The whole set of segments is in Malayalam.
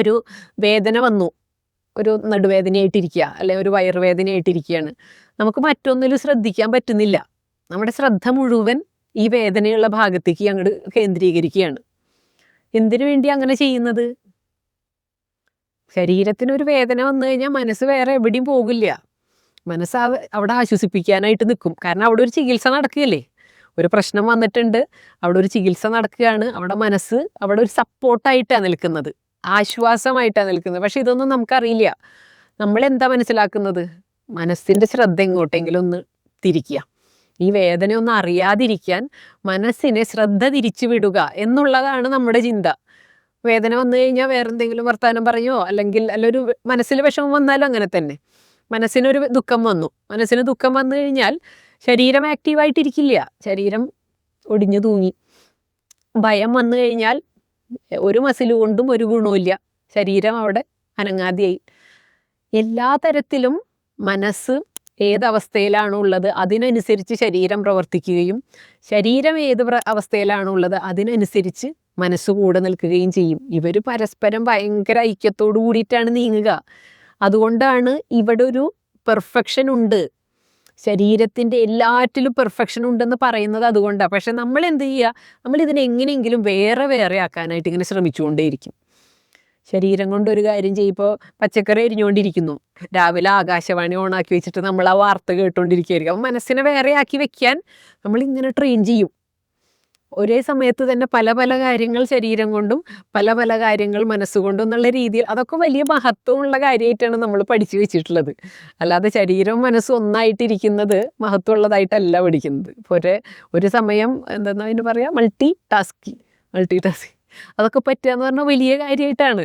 ഒരു വേദന വന്നു, ഒരു നടുവേദനയായിട്ടിരിക്കുക, അല്ലെ ഒരു വയറുവേദനയായിട്ടിരിക്കുകയാണ്. നമുക്ക് മറ്റൊന്നിലും ശ്രദ്ധിക്കാൻ പറ്റുന്നില്ല. നമ്മുടെ ശ്രദ്ധ മുഴുവൻ ഈ വേദനയുള്ള ഭാഗത്തേക്ക് അങ്ങോട്ട് കേന്ദ്രീകരിക്കുകയാണ്. എന്തിനു വേണ്ടി അങ്ങനെ ചെയ്യുന്നത്? ശരീരത്തിനൊരു വേദന വന്നു കഴിഞ്ഞാൽ മനസ്സ് വേറെ എവിടെയും പോകില്ല. മനസ്സ് അവിടെ ആശ്വസിപ്പിക്കാനായിട്ട് നിൽക്കും. കാരണം അവിടെ ഒരു ചികിത്സ നടക്കുകയല്ലേ. ഒരു പ്രശ്നം വന്നിട്ടുണ്ട്, അവിടെ ഒരു ചികിത്സ നടക്കുകയാണ്. അവിടെ മനസ്സ് അവിടെ ഒരു സപ്പോർട്ടായിട്ടാണ് നിൽക്കുന്നത്, ആശ്വാസമായിട്ടാണ് നിൽക്കുന്നത്. പക്ഷെ ഇതൊന്നും നമുക്കറിയില്ല. നമ്മളെന്താ മനസ്സിലാക്കുന്നത്? മനസ്സിൻ്റെ ശ്രദ്ധ എങ്ങോട്ടെങ്കിലും ഒന്ന് തിരിക്കുക. ഈ വേദനയൊന്നും അറിയാതിരിക്കാൻ മനസ്സിനെ ശ്രദ്ധ തിരിച്ചു വിടുക എന്നുള്ളതാണ് നമ്മുടെ ചിന്ത. വേദന വന്നു കഴിഞ്ഞാൽ വേറെ എന്തെങ്കിലും വർത്തമാനം പറയുമോ, അല്ലെങ്കിൽ ഒരു മനസ്സിൽ വിഷമം വന്നാലും അങ്ങനെ തന്നെ. മനസ്സിനൊരു ദുഃഖം വന്നു, മനസ്സിന് ദുഃഖം വന്നു കഴിഞ്ഞാൽ ശരീരം ആക്റ്റീവായിട്ടിരിക്കില്ല, ശരീരം ഒടിഞ്ഞു തൂങ്ങി. ഭയം വന്നു കഴിഞ്ഞാൽ ഒരു മസിൽ കൊണ്ടും ഒരു ഗുണവുമില്ല, ശരീരം അവിടെ അനങ്ങാതെയായി. എല്ലാ തരത്തിലും മനസ്സ് ഏതവസ്ഥയിലാണോ ഉള്ളത് അതിനനുസരിച്ച് ശരീരം പ്രവർത്തിക്കുകയും ശരീരം ഏത് അവസ്ഥയിലാണോ ഉള്ളത് അതിനനുസരിച്ച് മനസ്സ് കൂടെ നിൽക്കുകയും ചെയ്യും. ഇവർ പരസ്പരം ഭയങ്കര ഐക്യത്തോടു കൂടിയിട്ടാണ് നീങ്ങുക. അതുകൊണ്ടാണ് ഇവിടെ ഒരു പെർഫെക്ഷൻ ഉണ്ട്, ശരീരത്തിൻ്റെ എല്ലാറ്റിലും പെർഫെക്ഷൻ ഉണ്ടെന്ന് പറയുന്നത് അതുകൊണ്ടാണ്. പക്ഷെ നമ്മൾ എന്ത് ചെയ്യുക? നമ്മൾ ഇതിനെ എങ്ങനെയെങ്കിലും വേറെ വേറെ ആക്കാനായിട്ട് ഇങ്ങനെ ശ്രമിച്ചുകൊണ്ടേയിരിക്കും. ശരീരം കൊണ്ട് ഒരു കാര്യം ചെയ്യുമ്പോൾ പച്ചക്കറി എരിഞ്ഞുകൊണ്ടിരിക്കുന്നു, രാവിലെ ആകാശവാണി ഓണാക്കി വെച്ചിട്ട് നമ്മൾ ആ വാർത്ത കേട്ടുകൊണ്ടിരിക്കുകയായിരിക്കും. അപ്പം മനസ്സിനെ വേറെ ആക്കി വെക്കാൻ നമ്മളിങ്ങനെ ട്രെയിൻ ചെയ്യും. ഒരേ സമയത്ത് തന്നെ പല പല കാര്യങ്ങൾ ശരീരം കൊണ്ടും പല പല കാര്യങ്ങൾ മനസ്സുകൊണ്ടും എന്നുള്ള രീതിയിൽ അതൊക്കെ വലിയ മഹത്വമുള്ള കാര്യമായിട്ടാണ് നമ്മൾ പഠിച്ചു വെച്ചിട്ടുള്ളത്. അല്ലാതെ ശരീരവും മനസ്സും ഒന്നായിട്ടിരിക്കുന്നത് മഹത്വമുള്ളതായിട്ടല്ല പഠിക്കുന്നത്. ഇപ്പോൾ ഒരു സമയം എന്താ അതിന് പറയുക, മൾട്ടി ടാസ്കിങ് അതൊക്കെ പറ്റുക എന്ന് പറഞ്ഞാൽ വലിയ കാര്യമായിട്ടാണ്.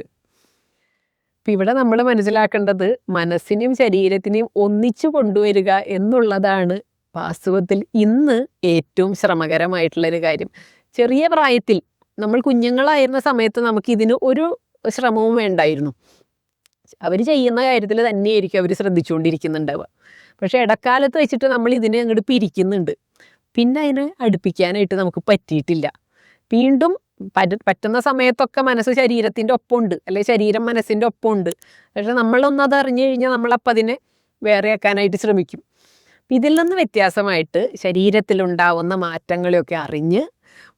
ഇപ്പം ഇവിടെ നമ്മൾ മനസ്സിലാക്കേണ്ടത് മനസ്സിനെയും ശരീരത്തിനെയും ഒന്നിച്ചു കൊണ്ടുവരിക എന്നുള്ളതാണ് വാസ്തവത്തിൽ ഇന്ന് ഏറ്റവും ശ്രമകരമായിട്ടുള്ളൊരു കാര്യം. ചെറിയ പ്രായത്തിൽ നമ്മൾ കുഞ്ഞുങ്ങളായിരുന്ന സമയത്ത് നമുക്ക് ഇതിന് ഒരു ശ്രമവും വേണ്ടായിരുന്നു. അവർ ചെയ്യുന്ന കാര്യത്തിൽ തന്നെയായിരിക്കും അവർ ശ്രദ്ധിച്ചുകൊണ്ടിരിക്കുന്നുണ്ടാവുക. പക്ഷെ ഇടക്കാലത്ത് വെച്ചിട്ട് നമ്മൾ ഇതിനെ അങ്ങോട്ട് പിരിക്കുന്നുണ്ട്. പിന്നെ അതിനെ അടുപ്പിക്കാനായിട്ട് നമുക്ക് പറ്റിയിട്ടില്ല. വീണ്ടും പറ്റുന്ന സമയത്തൊക്കെ മനസ്സ് ശരീരത്തിൻ്റെ ഒപ്പമുണ്ട്, അല്ലെങ്കിൽ ശരീരം മനസ്സിൻ്റെ ഒപ്പമുണ്ട്. പക്ഷെ നമ്മളൊന്നത് അറിഞ്ഞു കഴിഞ്ഞാൽ നമ്മളപ്പം അതിനെ വേറെയാക്കാനായിട്ട് ശ്രമിക്കും. ഇതിൽ നിന്ന് വ്യത്യാസമായിട്ട് ശരീരത്തിലുണ്ടാവുന്ന മാറ്റങ്ങളെയൊക്കെ അറിഞ്ഞ്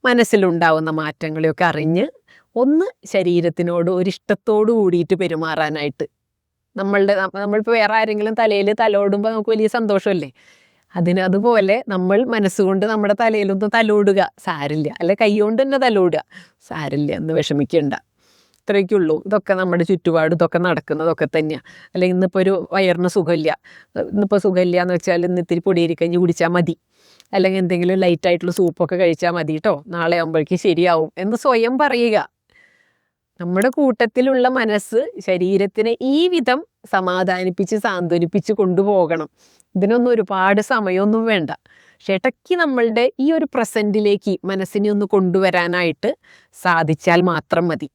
മനസ്സിലുണ്ടാവുന്ന മാറ്റങ്ങളെയൊക്കെ അറിഞ്ഞ് ഒന്ന് ശരീരത്തിനോട് ഒരിഷ്ടത്തോടു കൂടിയിട്ട് പെരുമാറാനായിട്ട് നമ്മളിപ്പോൾ വേറെ ആരെങ്കിലും തലയിൽ തലോടുമ്പോൾ നമുക്ക് വലിയ സന്തോഷമല്ലേ. അതുപോലെ നമ്മൾ മനസ്സുകൊണ്ട് നമ്മുടെ തലയിലൊന്ന് തലോടുക, സാരില്ല. അല്ലെ കൈ കൊണ്ട് തന്നെ തലോടുക, സാരില്ല, എന്ന് വിഷമിക്കണ്ട, ഇത്രയൊക്കെയുള്ളൂ. ഇതൊക്കെ നമ്മുടെ ചുറ്റുപാട് ഇതൊക്കെ നടക്കുന്നതൊക്കെ തന്നെയാണ്. അല്ലെങ്കിൽ ഇന്നിപ്പോൾ ഒരു വയറിന് സുഖമില്ല, ഇന്നിപ്പോൾ സുഖമില്ല എന്ന് വെച്ചാൽ ഇന്ന് ഇത്തിരി പൊടിയരിക്കഞ്ഞി കുടിച്ചാൽ മതി, അല്ലെങ്കിൽ എന്തെങ്കിലും ലൈറ്റായിട്ടുള്ള സൂപ്പൊക്കെ കഴിച്ചാൽ മതി കേട്ടോ, നാളെ ആകുമ്പോഴേക്കും ശരിയാവും എന്ന് സ്വയം പറയുക. നമ്മുടെ കൂട്ടത്തിലുള്ള മനസ്സ് ശരീരത്തിനെ ഈ വിധം സമാധാനിപ്പിച്ച് സാന്ത്വനിപ്പിച്ച് കൊണ്ടുപോകണം. ഇതിനൊന്നും ഒരുപാട് സമയമൊന്നും വേണ്ട. പക്ഷെ ഇടയ്ക്ക് നമ്മളുടെ ഈ ഒരു പ്രസൻറ്റിലേക്ക് മനസ്സിനെ ഒന്ന് കൊണ്ടുവരാനായിട്ട് സാധിച്ചാൽ മാത്രം മതി.